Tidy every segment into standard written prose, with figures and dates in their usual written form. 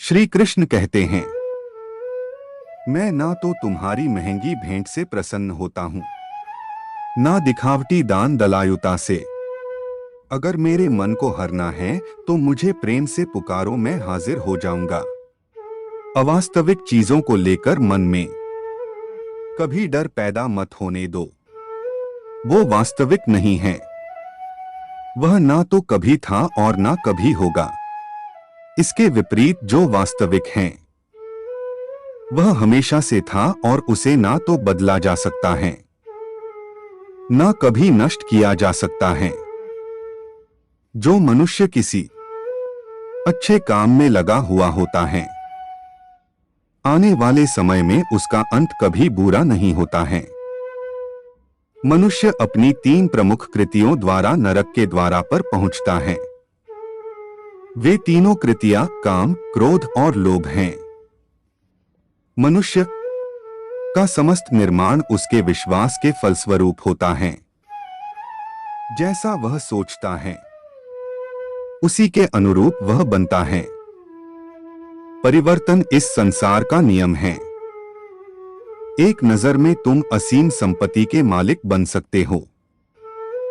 श्री कृष्ण कहते हैं, मैं ना तो तुम्हारी महंगी भेंट से प्रसन्न होता हूं, ना दिखावटी दान दलायुता से। अगर मेरे मन को हरना है तो मुझे प्रेम से पुकारो, मैं हाजिर हो जाऊंगा। अवास्तविक चीजों को लेकर मन में कभी डर पैदा मत होने दो, वो वास्तविक नहीं है। वह ना तो कभी था और ना कभी होगा। इसके विपरीत जो वास्तविक है वह हमेशा से था और उसे ना तो बदला जा सकता है, ना कभी नष्ट किया जा सकता है। जो मनुष्य किसी अच्छे काम में लगा हुआ होता है, आने वाले समय में उसका अंत कभी बुरा नहीं होता है। मनुष्य अपनी 3 प्रमुख कृतियों द्वारा नरक के द्वारा पर पहुंचता है। वे तीनों कृतियां काम, क्रोध और लोभ हैं। मनुष्य का समस्त निर्माण उसके विश्वास के फलस्वरूप होता है। जैसा वह सोचता है उसी के अनुरूप वह बनता है। परिवर्तन इस संसार का नियम है। एक नजर में तुम असीम संपत्ति के मालिक बन सकते हो,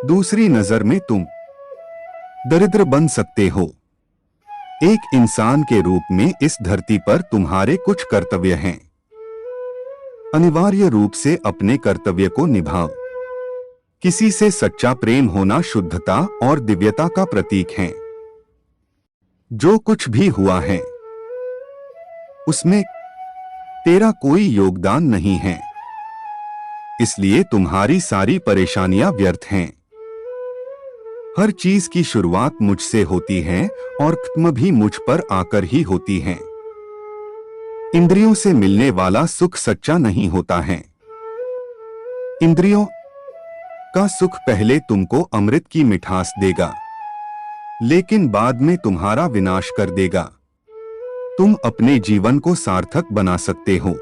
दूसरी नजर में तुम दरिद्र बन सकते हो। एक इंसान के रूप में इस धरती पर तुम्हारे कुछ कर्तव्य हैं। अनिवार्य रूप से अपने कर्तव्य को निभाओ। किसी से सच्चा प्रेम होना शुद्धता और दिव्यता का प्रतीक है। जो कुछ भी हुआ है उसमें तेरा कोई योगदान नहीं है, इसलिए तुम्हारी सारी परेशानियां व्यर्थ हैं। हर चीज की शुरुआत मुझसे होती है और खत्म भी मुझ पर आकर ही होती है। इंद्रियों से मिलने वाला सुख सच्चा नहीं होता है। इंद्रियों का सुख पहले तुमको अमृत की मिठास देगा, लेकिन बाद में तुम्हारा विनाश कर देगा। तुम अपने जीवन को सार्थक बना सकते हो,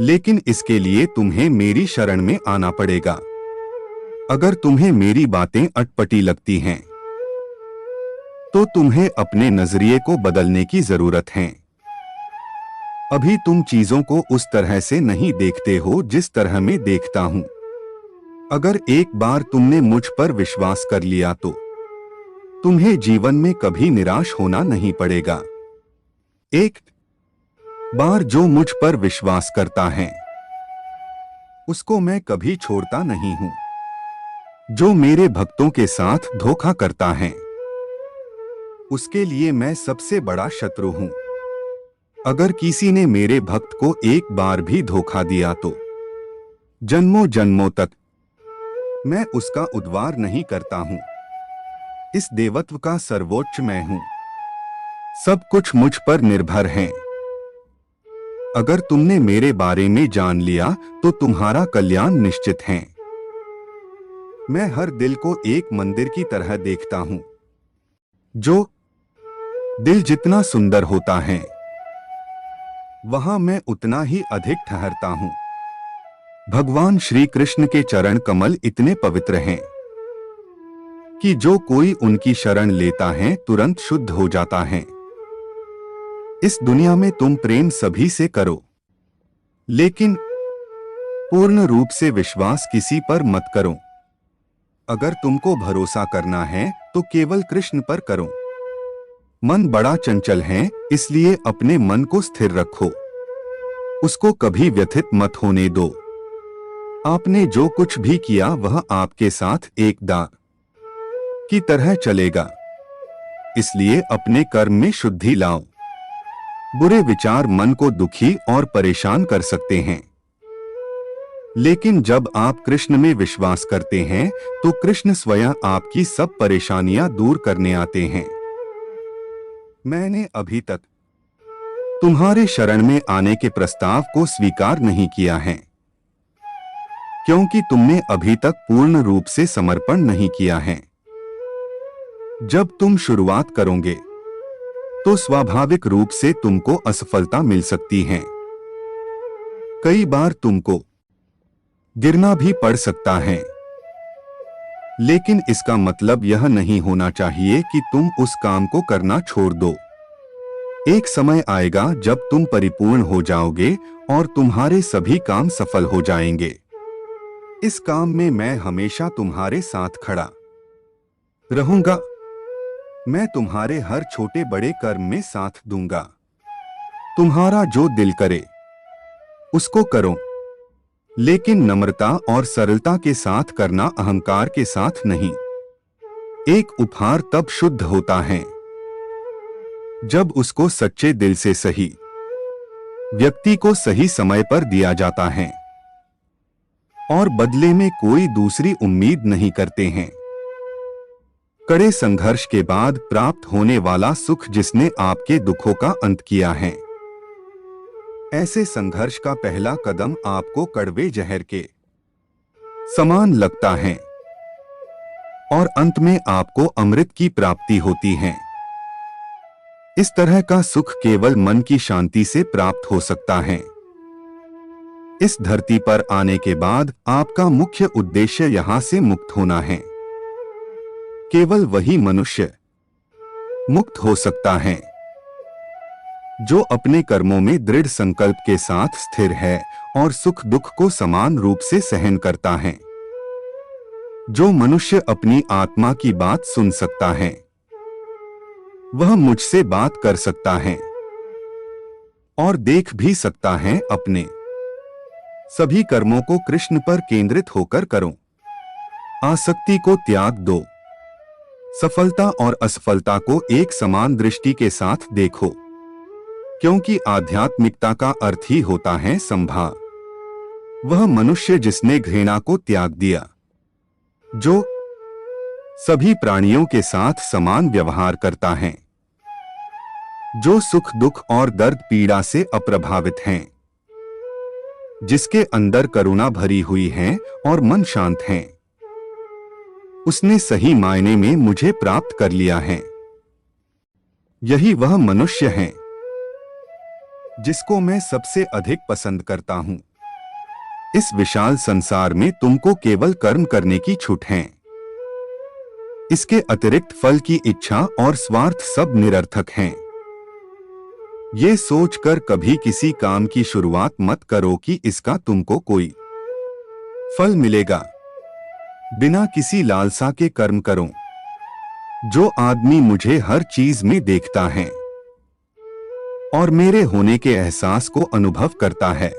लेकिन इसके लिए तुम्हें मेरी शरण में आना पड़ेगा। अगर तुम्हें मेरी बातें अटपटी लगती हैं, तो तुम्हें अपने नजरिए को बदलने की जरूरत है। अभी तुम चीजों को उस तरह से नहीं देखते हो जिस तरह मैं देखता हूं। अगर एक बार तुमने मुझ पर विश्वास कर लिया तो तुम्हें जीवन में कभी निराश होना नहीं पड़ेगा। एक बार जो मुझ पर विश्वास करता है उसको मैं कभी छोड़ता नहीं हूं। जो मेरे भक्तों के साथ धोखा करता है उसके लिए मैं सबसे बड़ा शत्रु हूं। अगर किसी ने मेरे भक्त को एक बार भी धोखा दिया तो जन्मों जन्मों तक मैं उसका उद्धार नहीं करता हूं। इस देवत्व का सर्वोच्च मैं हूं। सब कुछ मुझ पर निर्भर है। अगर तुमने मेरे बारे में जान लिया तो तुम्हारा कल्याण निश्चित है। मैं हर दिल को एक मंदिर की तरह देखता हूं। जो दिल जितना सुंदर होता है वहां मैं उतना ही अधिक ठहरता हूं। भगवान श्री कृष्ण के चरण कमल इतने पवित्र हैं कि जो कोई उनकी शरण लेता है तुरंत शुद्ध हो जाता है। इस दुनिया में तुम प्रेम सभी से करो, लेकिन पूर्ण रूप से विश्वास किसी पर मत करो। अगर तुमको भरोसा करना है तो केवल कृष्ण पर करो। मन बड़ा चंचल है, इसलिए अपने मन को स्थिर रखो। उसको कभी व्यथित मत होने दो। आपने जो कुछ भी किया वह आपके साथ एक दाग की तरह चलेगा, इसलिए अपने कर्म में शुद्धि लाओ। बुरे विचार मन को दुखी और परेशान कर सकते हैं, लेकिन जब आप कृष्ण में विश्वास करते हैं तो कृष्ण स्वयं आपकी सब परेशानियां दूर करने आते हैं। मैंने अभी तक तुम्हारे शरण में आने के प्रस्ताव को स्वीकार नहीं किया है, क्योंकि तुमने अभी तक पूर्ण रूप से समर्पण नहीं किया है। जब तुम शुरुआत करोगे तो स्वाभाविक रूप से तुमको असफलता मिल सकती है। कई बार तुमको गिरना भी पड़ सकता है, लेकिन इसका मतलब यह नहीं होना चाहिए कि तुम उस काम को करना छोड़ दो। एक समय आएगा जब तुम परिपूर्ण हो जाओगे और तुम्हारे सभी काम सफल हो जाएंगे। इस काम में मैं हमेशा तुम्हारे साथ खड़ा रहूंगा। मैं तुम्हारे हर छोटे बड़े कर्म में साथ दूंगा। तुम्हारा जो दिल करे उसको करो, लेकिन नम्रता और सरलता के साथ करना, अहंकार के साथ नहीं। एक उपहार तब शुद्ध होता है जब उसको सच्चे दिल से सही व्यक्ति को सही समय पर दिया जाता है और बदले में कोई दूसरी उम्मीद नहीं करते हैं। कड़े संघर्ष के बाद प्राप्त होने वाला सुख जिसने आपके दुखों का अंत किया है। ऐसे संघर्ष का पहला कदम आपको कड़वे जहर के समान लगता है और अंत में आपको अमृत की प्राप्ति होती है। इस तरह का सुख केवल मन की शांति से प्राप्त हो सकता है। इस धरती पर आने के बाद आपका मुख्य उद्देश्य यहां से मुक्त होना है। केवल वही मनुष्य मुक्त हो सकता है जो अपने कर्मों में दृढ़ संकल्प के साथ स्थिर है और सुख दुख को समान रूप से सहन करता है। जो मनुष्य अपनी आत्मा की बात सुन सकता है वह मुझसे बात कर सकता है और देख भी सकता है। अपने सभी कर्मों को कृष्ण पर केंद्रित होकर करो। आसक्ति को त्याग दो। सफलता और असफलता को एक समान दृष्टि के साथ देखो, क्योंकि आध्यात्मिकता का अर्थ ही होता है संभाव। वह मनुष्य जिसने घृणा को त्याग दिया, जो सभी प्राणियों के साथ समान व्यवहार करता है, जो सुख दुख और दर्द पीड़ा से अप्रभावित हैं, जिसके अंदर करुणा भरी हुई है और मन शांत है, उसने सही मायने में मुझे प्राप्त कर लिया है। यही वह मनुष्य है जिसको मैं सबसे अधिक पसंद करता हूं। इस विशाल संसार में तुमको केवल कर्म करने की छूट है। इसके अतिरिक्त फल की इच्छा और स्वार्थ सब निरर्थक हैं। ये सोचकर कभी किसी काम की शुरुआत मत करो कि इसका तुमको कोई फल मिलेगा। बिना किसी लालसा के कर्म करो। जो आदमी मुझे हर चीज में देखता है और मेरे होने के एहसास को अनुभव करता है,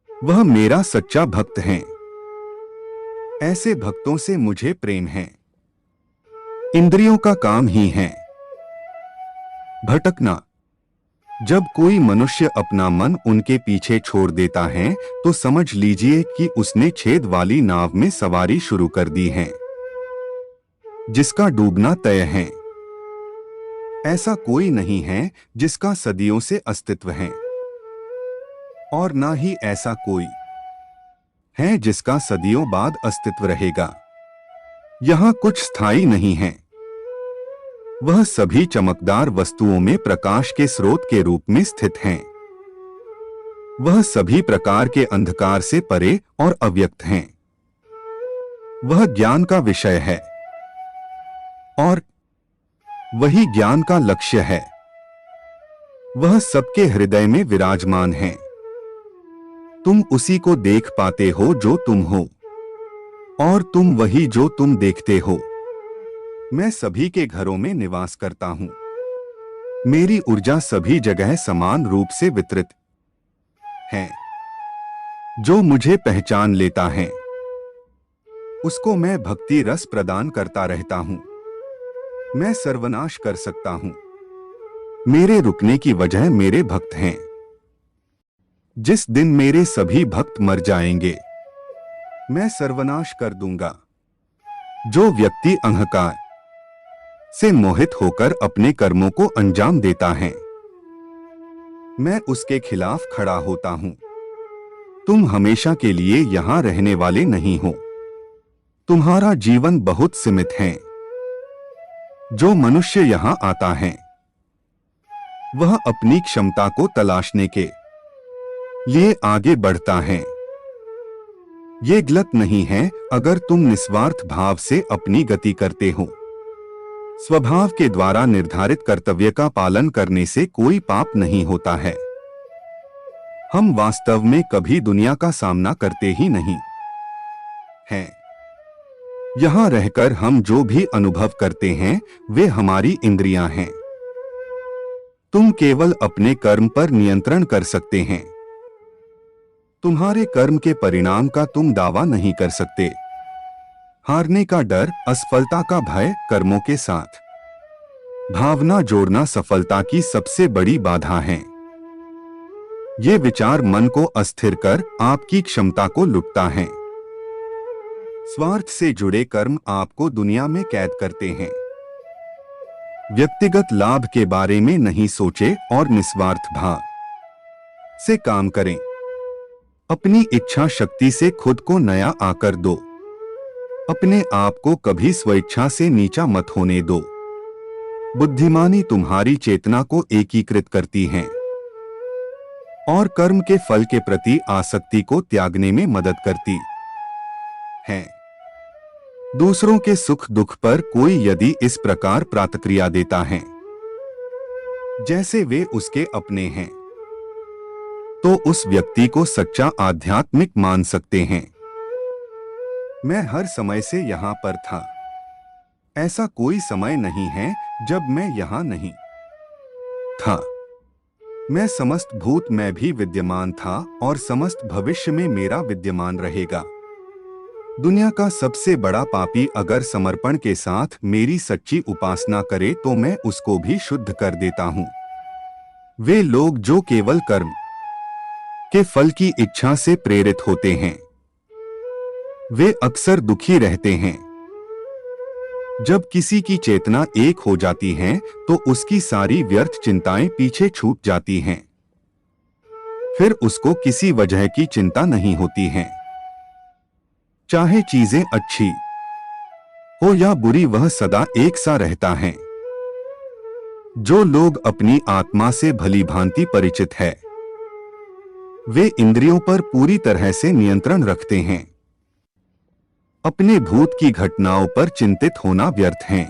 वह मेरा सच्चा भक्त है। ऐसे भक्तों से मुझे प्रेम है। इंद्रियों का काम ही है भटकना। जब कोई मनुष्य अपना मन उनके पीछे छोड़ देता है तो समझ लीजिए कि उसने छेद वाली नाव में सवारी शुरू कर दी है, जिसका डूबना तय है। ऐसा कोई नहीं है जिसका सदियों से अस्तित्व है, और ना ही ऐसा कोई है जिसका सदियों बाद अस्तित्व रहेगा। यहां कुछ स्थायी नहीं है। वह सभी चमकदार वस्तुओं में प्रकाश के स्रोत के रूप में स्थित हैं। वह सभी प्रकार के अंधकार से परे और अव्यक्त हैं। वह ज्ञान का विषय है और वही ज्ञान का लक्ष्य है। वह सबके हृदय में विराजमान है। तुम उसी को देख पाते हो जो तुम हो, और तुम वही जो तुम देखते हो। मैं सभी के घरों में निवास करता हूं। मेरी ऊर्जा सभी जगह समान रूप से वितरित है। जो मुझे पहचान लेता है उसको मैं भक्ति रस प्रदान करता रहता हूं। मैं सर्वनाश कर सकता हूं। मेरे रुकने की वजह मेरे भक्त हैं। जिस दिन मेरे सभी भक्त मर जाएंगे मैं सर्वनाश कर दूंगा। जो व्यक्ति अहंकार से मोहित होकर अपने कर्मों को अंजाम देता है, मैं उसके खिलाफ खड़ा होता हूं। तुम हमेशा के लिए यहां रहने वाले नहीं हो। तुम्हारा जीवन बहुत सीमित है। जो मनुष्य यहां आता है वह अपनी क्षमता को तलाशने के लिए आगे बढ़ता है। ये गलत नहीं है अगर तुम निस्वार्थ भाव से अपनी गति करते हो। स्वभाव के द्वारा निर्धारित कर्तव्य का पालन करने से कोई पाप नहीं होता है। हम वास्तव में कभी दुनिया का सामना करते ही नहीं हैं। यहां रहकर हम जो भी अनुभव करते हैं वे हमारी इंद्रियां हैं। तुम केवल अपने कर्म पर नियंत्रण कर सकते हैं। तुम्हारे कर्म के परिणाम का तुम दावा नहीं कर सकते। हारने का डर, असफलता का भय, कर्मों के साथ भावना जोड़ना सफलता की सबसे बड़ी बाधा है। ये विचार मन को अस्थिर कर आपकी क्षमता को लुटता है। स्वार्थ से जुड़े कर्म आपको दुनिया में कैद करते हैं। व्यक्तिगत लाभ के बारे में नहीं सोचे और निस्वार्थ भाव से काम करें। अपनी इच्छा शक्ति से खुद को नया आकर दो। अपने आप को कभी स्वेच्छा से नीचा मत होने दो। बुद्धिमानी तुम्हारी चेतना को एकीकृत करती है और कर्म के फल के प्रति आसक्ति को त्यागने में मदद करती है। दूसरों के सुख दुख पर कोई यदि इस प्रकार प्रतिक्रिया देता है जैसे वे उसके अपने हैं, तो उस व्यक्ति को सच्चा आध्यात्मिक मान सकते हैं। मैं हर समय से यहाँ पर था। ऐसा कोई समय नहीं है जब मैं यहाँ नहीं था। मैं समस्त भूत में भी विद्यमान था और समस्त भविष्य में मेरा विद्यमान रहेगा। दुनिया का सबसे बड़ा पापी अगर समर्पण के साथ मेरी सच्ची उपासना करे तो मैं उसको भी शुद्ध कर देता हूँ। वे लोग जो केवल कर्म के फल की इच्छा से प्रेरित होते हैं वे अक्सर दुखी रहते हैं। जब किसी की चेतना एक हो जाती है तो उसकी सारी व्यर्थ चिंताएं पीछे छूट जाती हैं। फिर उसको किसी वजह की चिंता नहीं होती है। चाहे चीजें अच्छी हो या बुरी, वह सदा एक सा रहता है। जो लोग अपनी आत्मा से भली भांति परिचित है वे इंद्रियों पर पूरी तरह से नियंत्रण रखते हैं। अपने भूत की घटनाओं पर चिंतित होना व्यर्थ है।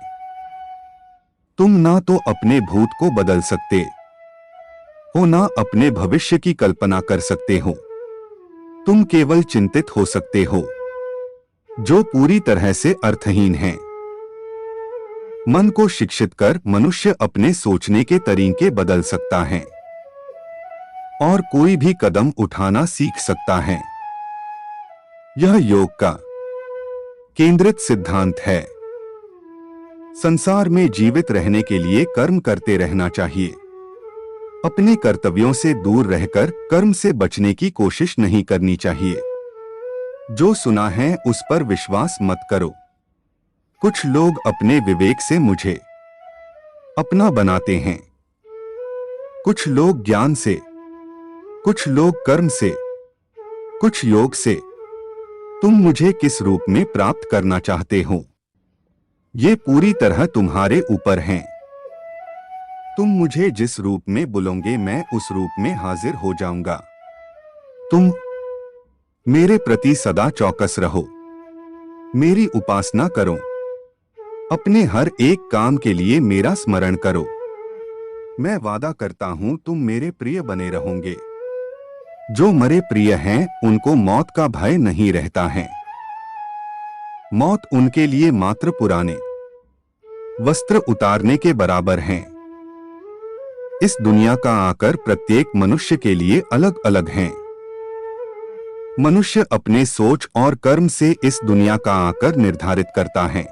तुम ना तो अपने भूत को बदल सकते हो ना अपने भविष्य की कल्पना कर सकते हो। तुम केवल चिंतित हो सकते हो, जो पूरी तरह से अर्थहीन है। मन को शिक्षित कर मनुष्य अपने सोचने के तरीके बदल सकता है और कोई भी कदम उठाना सीख सकता है। यह योग का केंद्रित सिद्धांत है। संसार में जीवित रहने के लिए कर्म करते रहना चाहिए। अपने कर्तव्यों से दूर रहकर कर्म से बचने की कोशिश नहीं करनी चाहिए। जो सुना है उस पर विश्वास मत करो। कुछ लोग अपने विवेक से मुझे अपना बनाते हैं, कुछ लोग ज्ञान से, कुछ लोग कर्म से, कुछ योग से। तुम मुझे किस रूप में प्राप्त करना चाहते हो, ये पूरी तरह तुम्हारे ऊपर है। तुम मुझे जिस रूप में बुलोगे मैं उस रूप में हाजिर हो जाऊंगा। तुम मेरे प्रति सदा चौकस रहो, मेरी उपासना करो, अपने हर एक काम के लिए मेरा स्मरण करो। मैं वादा करता हूं तुम मेरे प्रिय बने रहोगे। जो मरे प्रिय हैं उनको मौत का भय नहीं रहता है। मौत उनके लिए मात्र पुराने वस्त्र उतारने के बराबर हैं। इस दुनिया का आकर प्रत्येक मनुष्य के लिए अलग अलग हैं। मनुष्य अपने सोच और कर्म से इस दुनिया का आकर निर्धारित करता है।